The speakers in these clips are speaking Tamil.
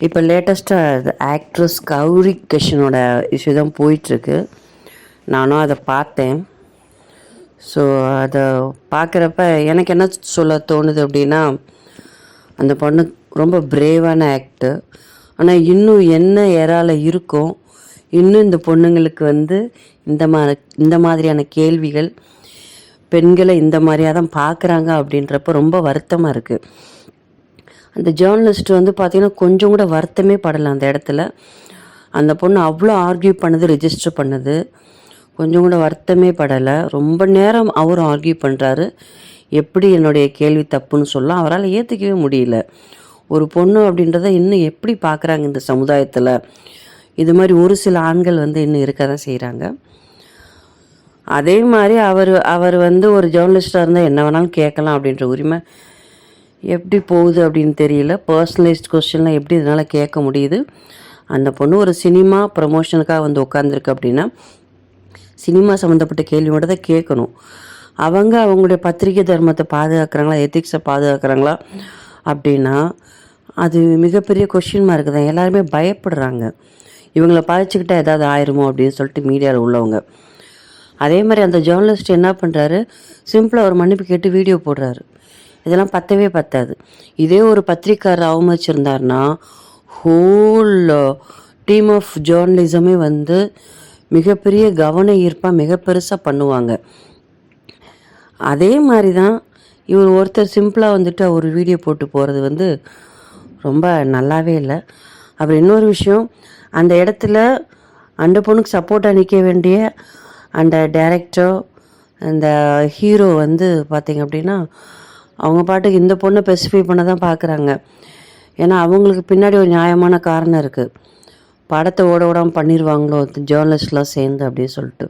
இப்போ லேட்டஸ்ட்டாக ஆக்ட்ரஸ் கௌரி கிருஷ்ணனோட இஷ்யூ தான் போயிட்டுருக்கு. நானும் அதை பார்த்தேன். ஸோ அதை பார்க்குறப்ப எனக்கு என்ன சொல்ல தோணுது அப்படின்னா, அந்த பொண்ணு ரொம்ப பிரேவான ஆக்டு. ஆனால் இன்னும் என்ன ஏறால இருக்கும், இன்னும் இந்த பொண்ணுங்களுக்கு வந்து இந்த மாதிரியான கேள்விகள், பெண்களை இந்த மாதிரியாக தான் பார்க்குறாங்க அப்படின்றப்ப ரொம்ப வருத்தமாக இருக்குது. அந்த ஜேர்னலிஸ்ட் வந்து பார்த்திங்கன்னா கொஞ்சம் கூட வருத்தமே படலை அந்த இடத்துல. அந்த பொண்ணு அவ்வளோ ஆர்கியூ பண்ணுது, ரிஜிஸ்டர் பண்ணுது, கொஞ்சம் கூட வருத்தமே படலை. ரொம்ப நேரம் அவரும் ஆர்கியூ பண்ணுறாரு. எப்படி என்னுடைய கேள்வி தப்புன்னு சொல்லலாம், அவரால் ஏற்றுக்கவே முடியல. ஒரு பொண்ணு அப்படின்றத இன்னும் எப்படி பார்க்குறாங்க இந்த சமுதாயத்தில். இது மாதிரி ஒரு சில ஆண்கள் வந்து இன்னும் இருக்க தான் செய்கிறாங்க. அதே மாதிரி அவர் வந்து ஒரு ஜேர்னலிஸ்டாக இருந்தால் என்ன வேணாலும் கேட்கலாம் அப்படின்ற உரிமை எப்படி போகுது அப்படின்னு தெரியல. பர்சனலைஸ்ட் கொஸ்டின்லாம் எப்படி இதனால் கேட்க முடியுது? அந்த பொண்ணு ஒரு சினிமா ப்ரமோஷனுக்காக வந்து உட்காந்துருக்கு அப்படின்னா சினிமா சம்மந்தப்பட்ட கேள்வி மட்டும் தான் கேட்கணும். அவங்களுடைய பத்திரிகை தர்மத்தை பாதுகாக்கிறாங்களா, எத்திக்ஸை பாதுகாக்கிறாங்களா அப்படின்னா அது மிகப்பெரிய கொஷின் மார்க்கு தான். எல்லாருமே பயப்படுறாங்க, இவங்கள பாதிச்சுக்கிட்டால் ஏதாவது ஆயிருமோ அப்படின்னு சொல்லிட்டு மீடியாவில் உள்ளவங்க. அதே மாதிரி அந்த ஜேர்னலிஸ்ட் என்ன பண்ணுறாரு, சிம்பிளாக ஒரு மன்னிப்பு கேட்டு வீடியோ போடுறாரு. இதெல்லாம் பத்தவே பத்தாது. இதே ஒரு பத்திரிக்காரர் அவமதிச்சிருந்தாருன்னா ஹோல் டீம் ஆஃப் ஜேர்னலிசமே வந்து மிகப்பெரிய கவன ஈர்ப்பாக மிக பெருசாக பண்ணுவாங்க. அதே மாதிரி தான் இவர் ஒருத்தர் சிம்பிளாக வந்துட்டு ஒரு வீடியோ போட்டு போகிறது வந்து ரொம்ப நல்லாவே இல்லை. அப்புறம் இன்னொரு விஷயம், அந்த இடத்துல அந்த பொண்ணுக்கு சப்போர்ட்டாக நிற்க வேண்டிய அந்த டைரக்டர், அந்த ஹீரோ வந்து பார்த்திங்க அப்படின்னா அவங்க பாட்டுக்கு இந்த பொண்ணை ஸ்பெசிஃபை பண்ண தான் பார்க்குறாங்க. ஏன்னா அவங்களுக்கு பின்னாடி ஒரு நியாயமான காரணம் இருக்குது. படத்தை ஓட விடாமல் பண்ணிடுவாங்களோ ஜேர்னலிஸ்ட்லாம் சேர்ந்து அப்படின்னு சொல்லிட்டு.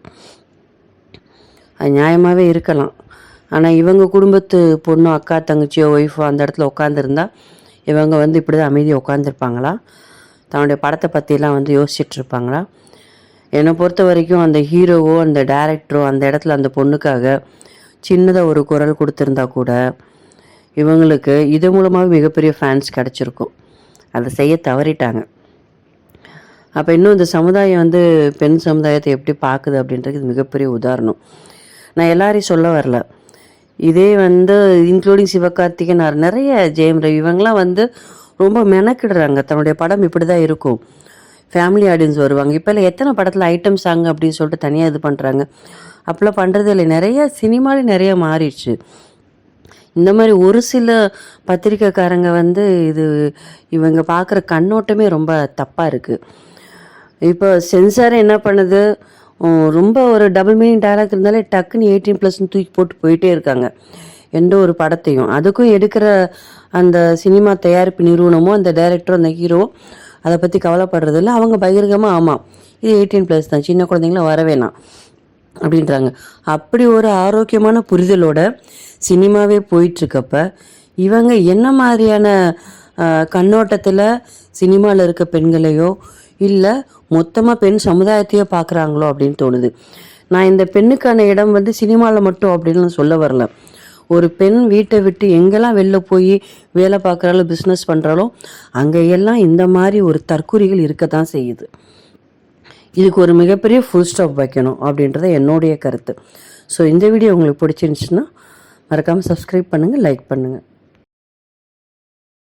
அது நியாயமாகவே இருக்கலாம். ஆனால் இவங்க குடும்பத்து பொண்ணு, அக்கா, தங்கச்சியோ, ஒய்ஃபோ அந்த இடத்துல உட்காந்துருந்தா இவங்க வந்து இப்படி தான் அமைதியாக உட்காந்துருப்பாங்களா? தன்னுடைய படத்தை பற்றிலாம் வந்து யோசிச்சுட்ருப்பாங்களா? என்னை பொறுத்த வரைக்கும் அந்த ஹீரோவோ அந்த டைரக்டரோ அந்த இடத்துல அந்த பொண்ணுக்காக சின்னதாக ஒரு குரல் கொடுத்துருந்தா கூட இவங்களுக்கு இது மூலமாக மிகப்பெரிய ஃபேன்ஸ் கிடச்சிருக்கும். அதை செய்ய தவறிட்டாங்க. அப்போ இன்னும் இந்த சமுதாயம் வந்து பெண் சமுதாயத்தை எப்படி பார்க்குது அப்படின்றது இது மிகப்பெரிய உதாரணம். நான் எல்லாரையும் சொல்ல வரல. இதே வந்து இன்க்ளூடிங் சிவகார்த்திகேயன், நிறைய ஜெயம் ரவி, இவங்கெலாம் வந்து ரொம்ப மெனக்கிடுறாங்க. தன்னுடைய படம் இப்படி தான் இருக்கும், ஃபேமிலி ஆடியன்ஸ் வருவாங்க. இப்போல்லாம் எத்தனை படத்தில் ஐட்டம் சாங் அப்படின்னு சொல்லிட்டு தனியாக இது பண்ணுறாங்க. அப்போல்லாம் பண்ணுறது இல்லை. நிறைய சினிமாலே நிறைய மாறிடுச்சு. இந்த மாதிரி ஒரு சில பத்திரிக்கைக்காரங்க வந்து இவங்க பார்க்குற கண்ணோட்டமே ரொம்ப தப்பாக இருக்குது. இப்போ சென்சார் என்ன பண்ணுது, ரொம்ப ஒரு டபுள் மீனிங் டயலாக் இருந்தாலே டக்குன்னு 18+ தூக்கி போட்டு போயிட்டே இருக்காங்க எந்த ஒரு படத்தையும். அதுக்கும் எடுக்கிற அந்த சினிமா தயாரிப்பு நிறுவனமோ அந்த டைரக்டரோ அந்த ஹீரோவோ அதை பற்றி கவலைப்படுறது இல்லை. அவங்க பகிரங்கமாக ஆமாம் இது 18+ தான், சின்ன குழந்தைங்களாம் வர வேணாம் அப்படின்றாங்க. அப்படி ஒரு ஆரோக்கியமான புரிதலோட சினிமாவே போயிட்டுருக்கப்ப இவங்க என்ன மாதிரியான கண்ணோட்டத்தில் சினிமாவில் இருக்க பெண்களையோ இல்லை மொத்தமாக பெண் சமுதாயத்தையோ பார்க்குறாங்களோ அப்படின்னு தோணுது. நான் இந்த பெண்ணுக்கான இடம் வந்து சினிமாவில் மட்டும் அப்படின்னு சொல்ல வரல. ஒரு பெண் வீட்டை விட்டு எங்கெல்லாம் வெளில போய் வேலை பார்க்குறாலும் பிஸ்னஸ் பண்ணுறாலும் அங்கெல்லாம் இந்த மாதிரி ஒரு தற்குறிகள் இருக்க தான் செய்யுது. இதுக்கு ஒரு மிகப்பெரிய ஃபுல் ஸ்டாப் வைக்கணும் அப்படின்றத என்னுடைய கருத்து. ஸோ இந்த வீடியோ உங்களுக்கு பிடிச்சிருந்துச்சுன்னா மறக்காமல் சப்ஸ்கிரைப் பண்ணுங்கள், லைக் பண்ணுங்கள்.